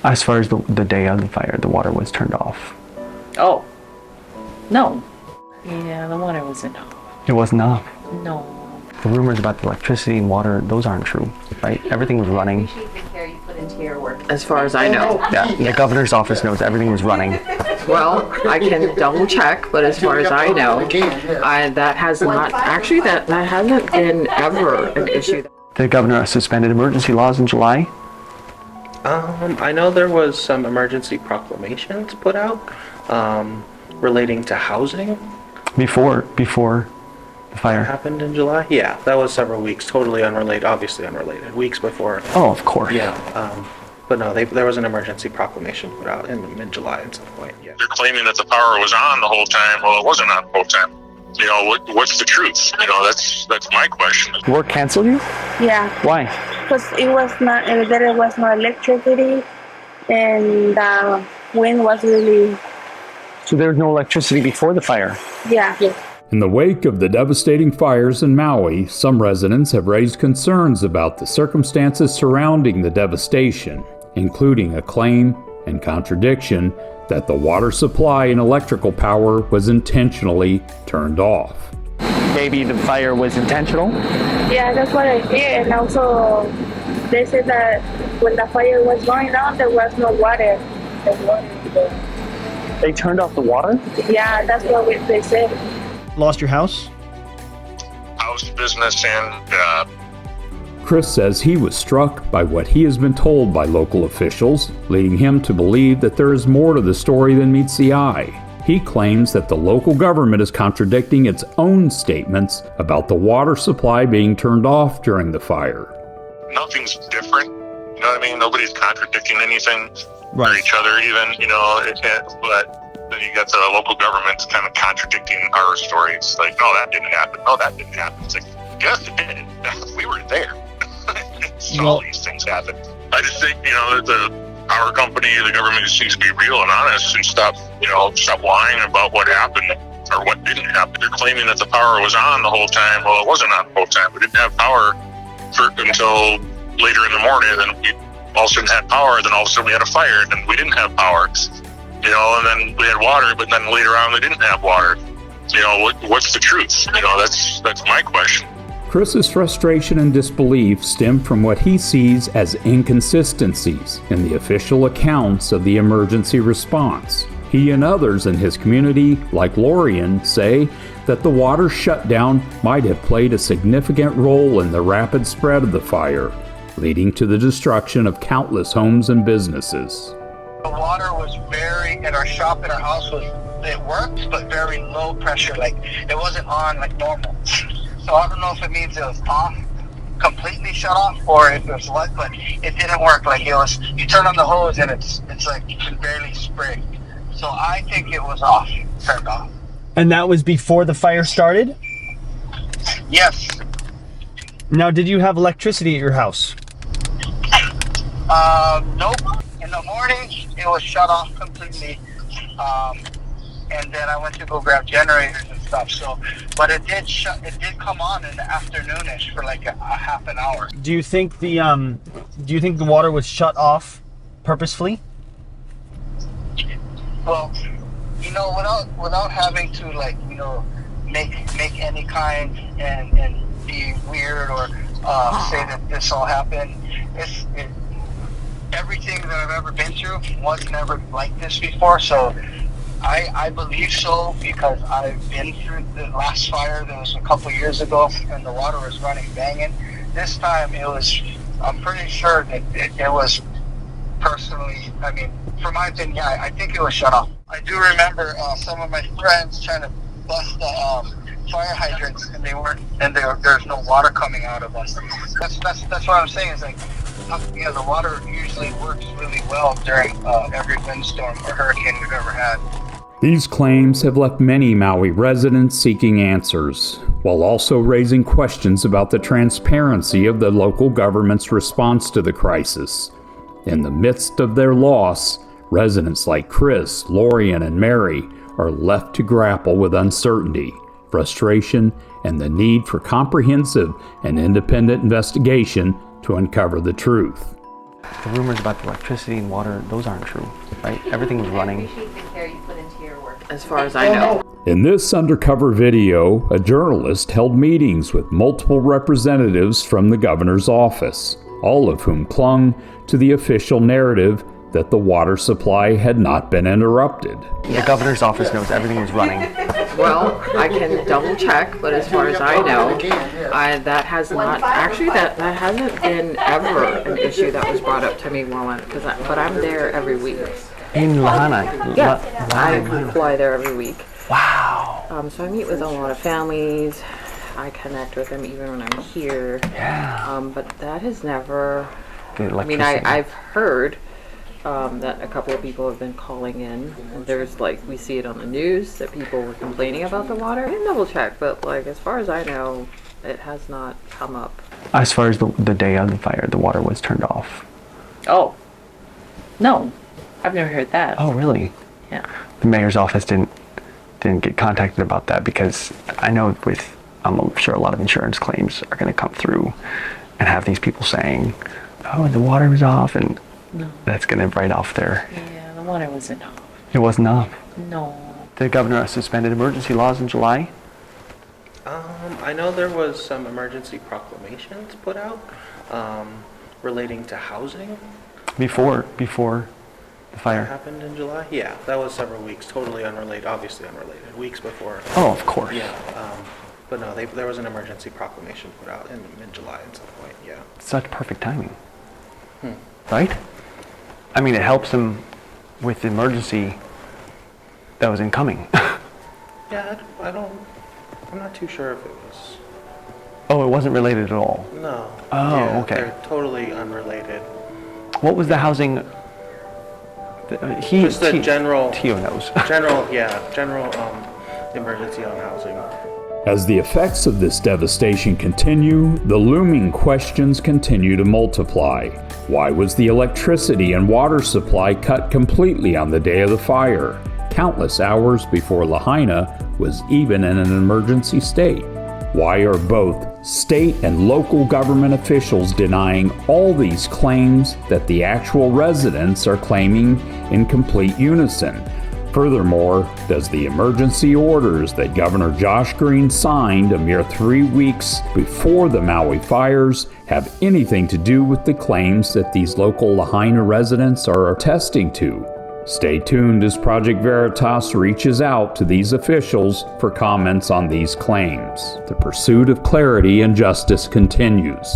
As far as the day of the fire, the water was turned off. Oh. No. Yeah, the water wasn't off. It wasn't off. No. The rumors about the electricity and water, those aren't true, right? Everything was running. Appreciate the care you put into your work. As far as I know. Yeah, the governor's office knows everything was running. Well, I can double check, but as far as I know, that has not, actually that hasn't been ever an issue. The governor suspended emergency laws in July. I know there was some emergency proclamations put out relating to housing. Before the fire Happened in July? Yeah, that was several weeks, totally unrelated, obviously unrelated, weeks before. Oh, of course. Yeah, but no, there was an emergency proclamation put out in mid-July at some point, yeah. They're claiming that the power was on the whole time. Well, it wasn't on the whole time. You know, what's the truth? You know, that's my question. Work canceled you? Yeah, Why? because there was no electricity, and the wind was really, So there was no electricity before the fire. yeah. In the wake of the devastating fires in Maui, some residents have raised concerns about the circumstances surrounding the devastation, including a claim and contradiction that the water supply and electrical power was intentionally turned off. Maybe the fire was intentional. Yeah, that's what I hear. And also, they said that when the fire was going on, there was no water. They turned off the water? Yeah, that's what they said. Lost your house? House, business, and Chris says he was struck by what he has been told by local officials, leading him to believe that there is more to the story than meets the eye. He claims that the local government is contradicting its own statements about the water supply being turned off during the fire. nothing's different. You know what I mean? Nobody's contradicting anything or each other even, you know, but then you got the local governments kind of contradicting our stories. Like, no, that didn't happen. No, that didn't happen. It's like, yes, it did. We were there. All these things happen. I just think, you know, that the power company, the government just needs to be real and honest and stop lying about what happened or what didn't happen. They're claiming that the power was on the whole time. Well, it wasn't on the whole time. We didn't have power until later in the morning. Then we all of a sudden had power. Then all of a sudden we had a fire. Then we didn't have power. You know, and then we had water. But then later on we didn't have water. You know, what's the truth? You know, that's my question. Chris's frustration and disbelief stem from what he sees as inconsistencies in the official accounts of the emergency response. He and others in his community, like Lorian, say that the water shutdown might have played a significant role in the rapid spread of the fire, leading to the destruction of countless homes and businesses. The water was at our shop, at our house, it worked, but very low pressure, like it wasn't on like normal. So I don't know if it means it was off, completely shut off, or if it was what, but it didn't work. Like it was, you turn on the hose and it's like you can barely spray. So I think it was off, turned off. And that was before the fire started? Yes. Now, did you have electricity at your house? Nope. In the morning, it was shut off completely. And then I went to go grab generators and stuff. So, but it did come on in the afternoonish for like a half an hour. Do you think the water was shut off purposefully? Well, you know, without having to make any kind and be weird or say that this all happened. Everything that I've ever been through was never like this before, so I believe so, because I've been through the last fire that was a couple years ago and the water was running banging. This time I'm pretty sure that it was personally, I mean, for my opinion, yeah, I think it was shut off. I do remember some of my friends trying to bust the fire hydrants, and there's no water coming out of us. That's what I'm saying, is like, you know, the water usually works really well during every windstorm or hurricane we've ever had. These claims have left many Maui residents seeking answers, while also raising questions about the transparency of the local government's response to the crisis. In the midst of their loss, residents like Chris, Lorian, and Mary are left to grapple with uncertainty, frustration, and the need for comprehensive and independent investigation to uncover the truth. The rumors about the electricity and water, those aren't true, right? Everything was running. I appreciate the care you put into your work. As far as I know. In this undercover video, a journalist held meetings with multiple representatives from the governor's office, all of whom clung to the official narrative that the water supply had not been interrupted. The governor's office knows everything was running. Well, I can double check, but as far as I know, that has not, actually that hasn't been ever an issue that was brought up to me but I'm there every week. In Lahaina? Yeah, I fly there every week. Wow. So I meet with a lot of families. I connect with them even when I'm here. Yeah. But that has never, The I mean, electricity. I've heard that a couple of people have been calling in. And there's we see it on the news that people were complaining about the water. I can double check, but as far as I know, it has not come up. As far as the day of the fire, the water was turned off. Oh, no, I've never heard that. Oh, really? Yeah. The mayor's office didn't get contacted about that because I know I'm sure a lot of insurance claims are going to come through and have these people saying, oh, the water was off, and No. that's going to write off their... Yeah, the water wasn't off. It wasn't off. No. The governor suspended emergency laws in July. I know there was some emergency proclamations put out relating to housing. Before the That fire. happened in July? Yeah, that was several weeks, totally unrelated, obviously unrelated, weeks before. Oh, of course. Yeah, but no, there was an emergency proclamation put out in mid-July at some point, yeah. Such perfect timing. Right? I mean, it helps them with the emergency that was incoming. Yeah, I'm not too sure if it was. Oh, it wasn't related at all. No. Oh, Yeah, okay. They're totally unrelated. What was the housing? Just the general Tio knows. general emergency on housing. As the effects of this devastation continue, the looming questions continue to multiply. Why was the electricity and water supply cut completely on the day of the fire, countless hours before Lahaina was even in an emergency state? Why are both state and local government officials denying all these claims that the actual residents are claiming in complete unison? Furthermore, does the emergency orders that Governor Josh Green signed a mere 3 weeks before the Maui fires have anything to do with the claims that these local Lahaina residents are attesting to? Stay tuned as Project Veritas reaches out to these officials for comments on these claims. The pursuit of clarity and justice continues.